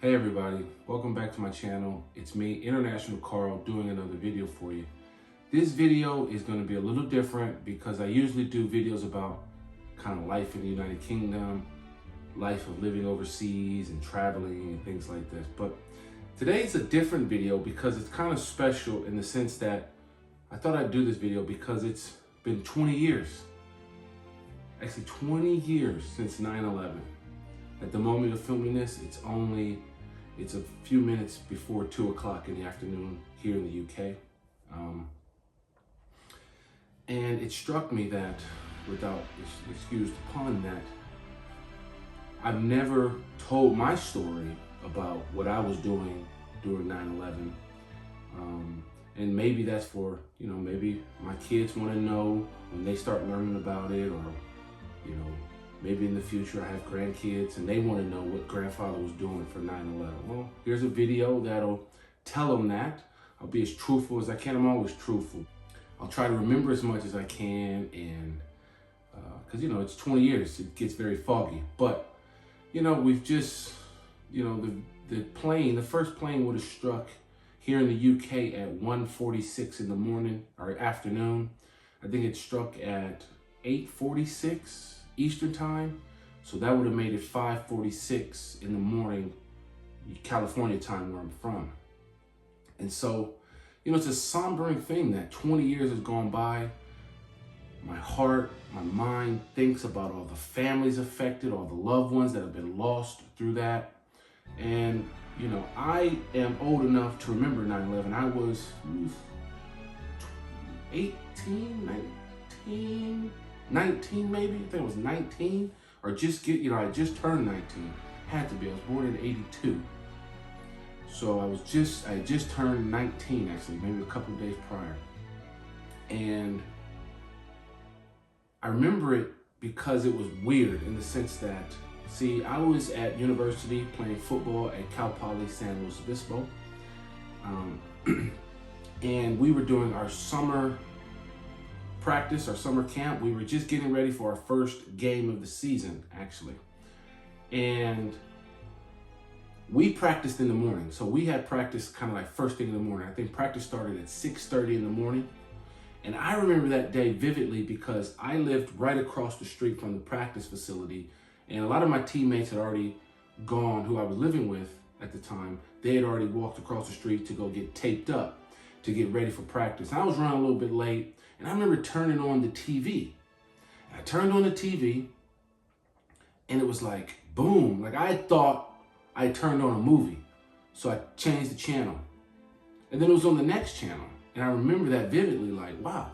Hey everybody, welcome back to my channel. It's me, International Carl, doing another video for you. This video is going to be a little different because I usually do videos about kind of life in the United Kingdom, life of living overseas and traveling and things like this. But today's a different video because it's kind of special in the sense that I thought I'd do this video because it's been 20 years. Actually 20 years since 9/11. At the moment of filming this, it's a few minutes before 2 o'clock in the afternoon here in the UK. And it struck me that, without excused upon that, I've never told my story about what I was doing during 9/11. And maybe that's for, maybe my kids want to know when they start learning about it, or, maybe in the future I have grandkids and they want to know what grandfather was doing for 9/11. Well, here's a video that'll tell them that. I'll be as truthful as I can. I'm always truthful. I'll try to remember as much as I can, and because it's 20 years, it gets very foggy. But we've just, the first plane would have struck here in the UK at 1:46 in the morning or afternoon. I think it struck at 8:46 Eastern time, so that would have made it 5:46 in the morning, California time, where I'm from. And so, it's a sombering thing that 20 years has gone by. My heart, my mind thinks about all the families affected, all the loved ones that have been lost through that. And, I am old enough to remember 9/11. I was 18, 19 maybe. I think I was 19, or I just turned 19. Had to be. I was born in 82. So I just turned 19 actually, maybe a couple of days prior. And I remember it because it was weird in the sense that, I was at university playing football at Cal Poly San Luis Obispo. And we were doing our summer practice, our summer camp. We were just getting ready for our first game of the season, actually. And we practiced in the morning. So we had practice kind of like first thing in the morning. I think practice started at 6:30 in the morning. And I remember that day vividly because I lived right across the street from the practice facility. And a lot of my teammates had already gone, who I was living with at the time. They had already walked across the street to go get taped up to get ready for practice. I was running a little bit late, and I remember turning on the TV. And I turned on the TV, and it was like, boom. Like I thought I turned on a movie. So I changed the channel. And then it was on the next channel. And I remember that vividly, like, wow,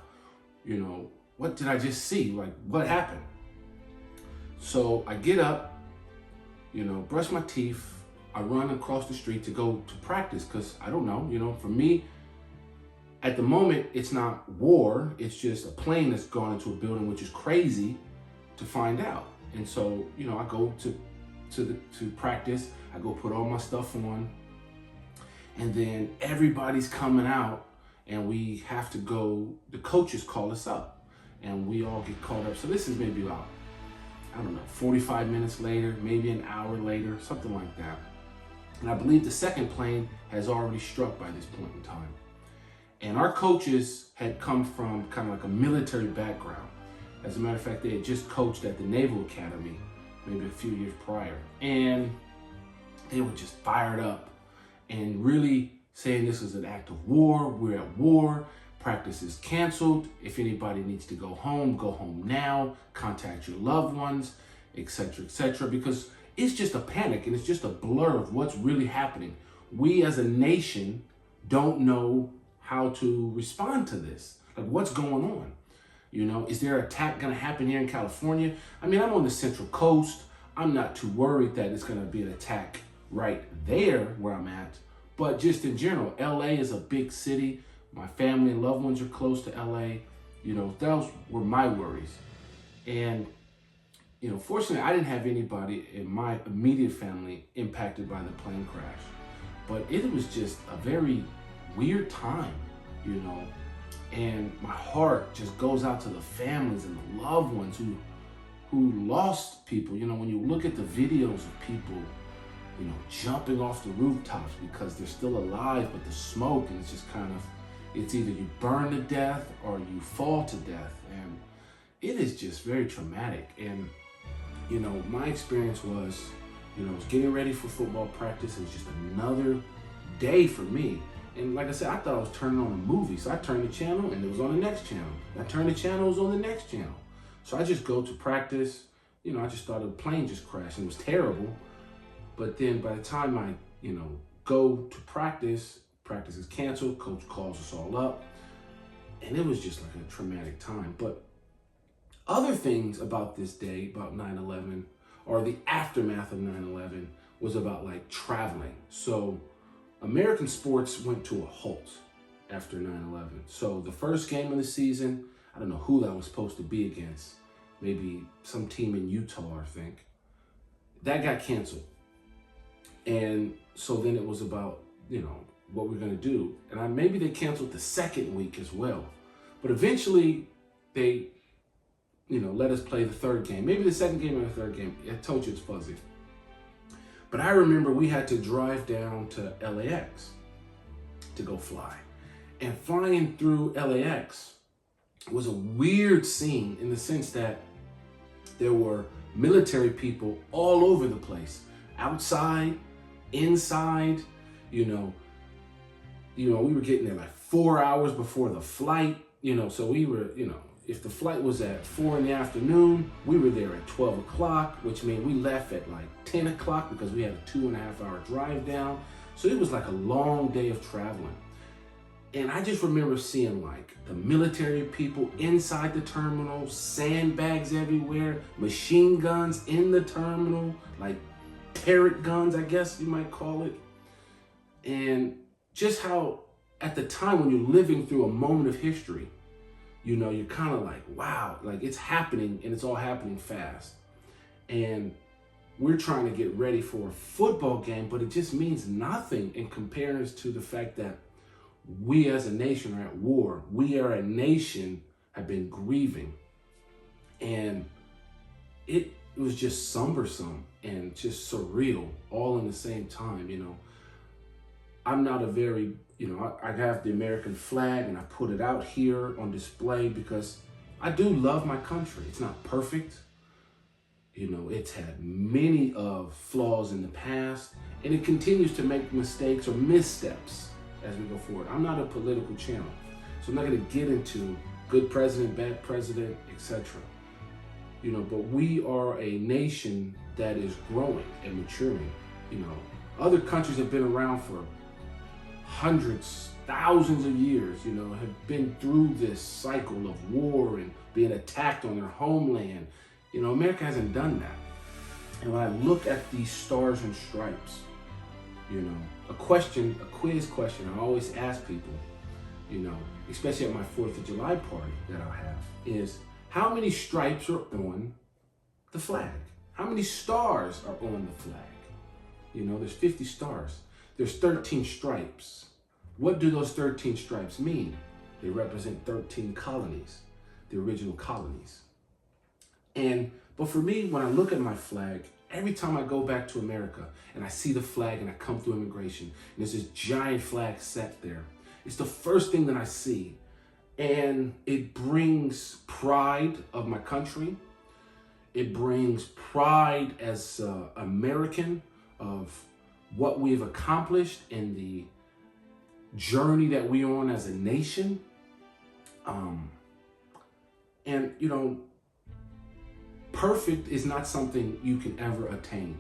what did I just see? Like, what happened? So I get up, brush my teeth. I run across the street to go to practice because I don't know, for me, at the moment, it's not war. It's just a plane that's gone into a building, which is crazy to find out. And so, I go to practice. I go put all my stuff on, and then everybody's coming out, and we have to go. The coaches call us up, and we all get called up. So this is maybe about, 45 minutes later, maybe an hour later, something like that. And I believe the second plane has already struck by this point in time. And our coaches had come from kind of like a military background. As a matter of fact, they had just coached at the Naval Academy maybe a few years prior. And they were just fired up and really saying this is an act of war. We're at war. Practice is canceled. If anybody needs to go home now. Contact your loved ones, etc., etc. Because it's just a panic and it's just a blur of what's really happening. We as a nation don't know how to respond to this. Like, what's going on? Is there an attack going to happen here in California? I'm on the Central Coast. I'm not too worried that it's going to be an attack right there where I'm at. But just in general, LA is a big city. My family and loved ones are close to LA. Those were my worries. And, fortunately, I didn't have anybody in my immediate family impacted by the plane crash. But it was just a very weird time, and my heart just goes out to the families and the loved ones who lost people. When you look at the videos of people jumping off the rooftops because they're still alive, but the smoke, and it's just kind of, it's either you burn to death or you fall to death. And it is just very traumatic. And, my experience was, was getting ready for football practice. It was just another day for me. And like I said, I thought I was turning on a movie. So I turned the channel and it was on the next channel. I turned the channel, it was on the next channel. So I just go to practice. I just thought a plane just crashed and it was terrible. But then by the time I, go to practice is canceled, coach calls us all up. And it was just like a traumatic time. But other things about this day, about 9/11, or the aftermath of 9/11, was about like traveling. So American sports went to a halt after 9/11. So the first game of the season, I don't know who that was supposed to be against. Maybe some team in Utah, I think. That got canceled. And so then it was about, what we're going to do. And maybe they canceled the second week as well. But eventually they, let us play the third game. Maybe the second game or the third game. I told you it's fuzzy. But I remember we had to drive down to LAX to go fly. And flying through LAX was a weird scene in the sense that there were military people all over the place. Outside, inside, we were getting there like 4 hours before the flight, so we were, if the flight was at 4 p.m, we were there at 12 o'clock, which meant we left at like 10 o'clock because we had a 2.5 hour drive down. So it was like a long day of traveling. And I just remember seeing like the military people inside the terminal, sandbags everywhere, machine guns in the terminal, like parrot guns, I guess you might call it. And just how at the time when you're living through a moment of history, you're kind of like, wow, like it's happening and it's all happening fast. And we're trying to get ready for a football game, but it just means nothing in comparison to the fact that we as a nation are at war. We are a nation, have been grieving. And it was just cumbersome and just surreal all in the same time, I'm not a very, I have the American flag and I put it out here on display because I do love my country. It's not perfect. It's had many of flaws in the past and it continues to make mistakes or missteps as we go forward. I'm not a political channel, so I'm not going to get into good president, bad president, etc. But we are a nation that is growing and maturing. Other countries have been around for hundreds, thousands of years, have been through this cycle of war and being attacked on their homeland. America hasn't done that. And when I look at these stars and stripes, a quiz question I always ask people, especially at my 4th of July party that I'll have, is how many stripes are on the flag? How many stars are on the flag? There's 50 stars. There's 13 stripes. What do those 13 stripes mean? They represent 13 colonies, the original colonies. But for me, when I look at my flag, every time I go back to America and I see the flag and I come through immigration and there's this giant flag set there, it's the first thing that I see. And it brings pride of my country. It brings pride as an American of what we've accomplished in the journey that we're on as a nation. Perfect is not something you can ever attain.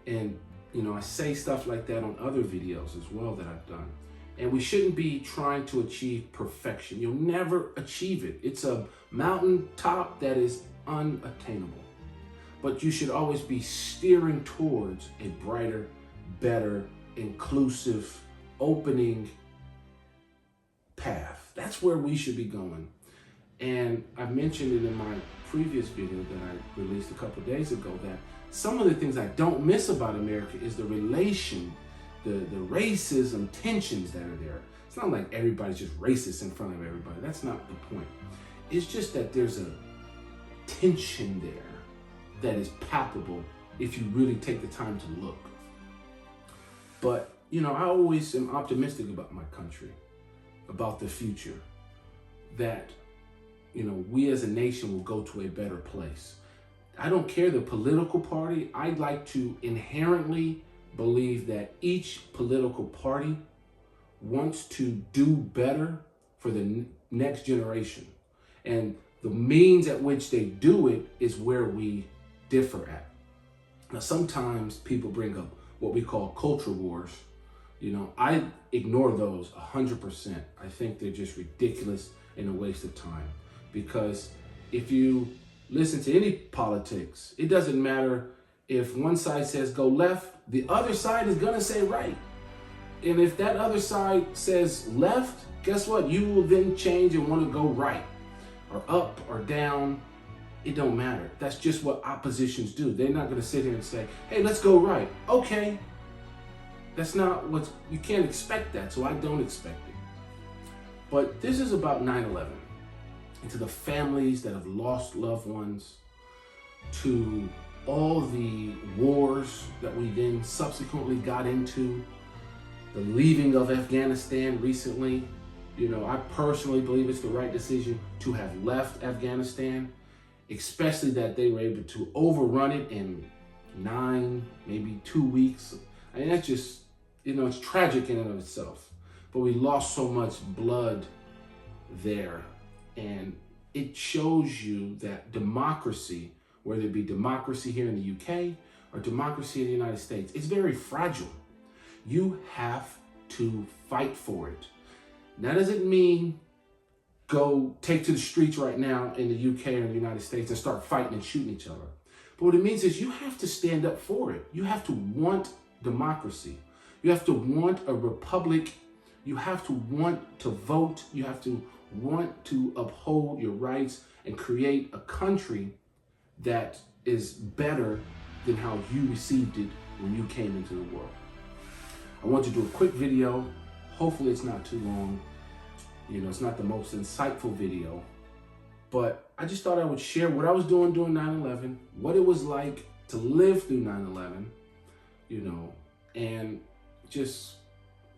And, I say stuff like that on other videos as well that I've done. And we shouldn't be trying to achieve perfection. You'll never achieve it. It's a mountaintop that is unattainable. But you should always be steering towards a brighter, better, inclusive, opening path. That's where we should be going. And I mentioned it in my previous video that I released a couple of days ago that some of the things I don't miss about America is the relation, the racism tensions that are there. It's not like everybody's just racist in front of everybody. That's not the point. It's just that there's a tension there that is palpable if you really take the time to look. But, you know, I always am optimistic about my country, about the future, that, you know, we as a nation will go to a better place. I don't care the political party. I like to inherently believe that each political party wants to do better for the next generation. And the means at which they do it is where we differ at. Now, sometimes people bring up what we call culture wars. You know, I ignore those 100%. I think they're just ridiculous and a waste of time. Because if you listen to any politics, it doesn't matter if one side says go left, the other side is gonna say right. And if that other side says left, guess what? You will then change and want to go right or up or down. It don't matter. That's just what oppositions do. They're not going to sit here and say, hey, let's go right. Okay. That's not what, you can't expect that. So I don't expect it. But this is about 9/11 and to the families that have lost loved ones, to all the wars that we then subsequently got into, the leaving of Afghanistan recently. You know, I personally believe it's the right decision to have left Afghanistan, especially that they were able to overrun it in 9, maybe 2 weeks. I mean, that's just, you know, it's tragic in and of itself. But we lost so much blood there. And it shows you that democracy, whether it be democracy here in the UK or democracy in the United States, it's very fragile. You have to fight for it. That doesn't mean go take to the streets right now in the UK or in the United States and start fighting and shooting each other. But what it means is you have to stand up for it. You have to want democracy. You have to want a republic. You have to want to vote. You have to want to uphold your rights and create a country that is better than how you received it when you came into the world. I want to do a quick video. Hopefully it's not too long. You know, it's not the most insightful video, but I just thought I would share what I was doing during 9/11, what it was like to live through 9/11, you know, and just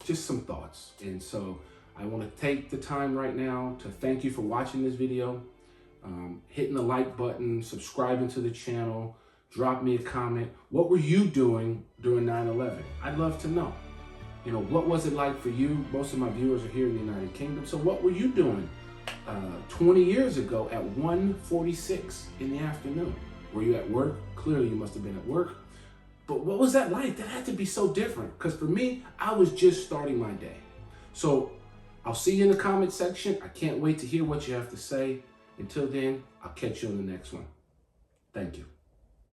some thoughts. And so I want to take the time right now to thank you for watching this video, hitting the like button, subscribing to the channel, drop me a comment. What were you doing during 9/11? I'd love to know. You know, what was it like for you? Most of my viewers are here in the United Kingdom. So what were you doing 20 years ago at 1:46 in the afternoon? Were you at work? Clearly you must have been at work. But what was that like? That had to be so different. Because for me, I was just starting my day. So I'll see you in the comment section. I can't wait to hear what you have to say. Until then, I'll catch you on the next one. Thank you.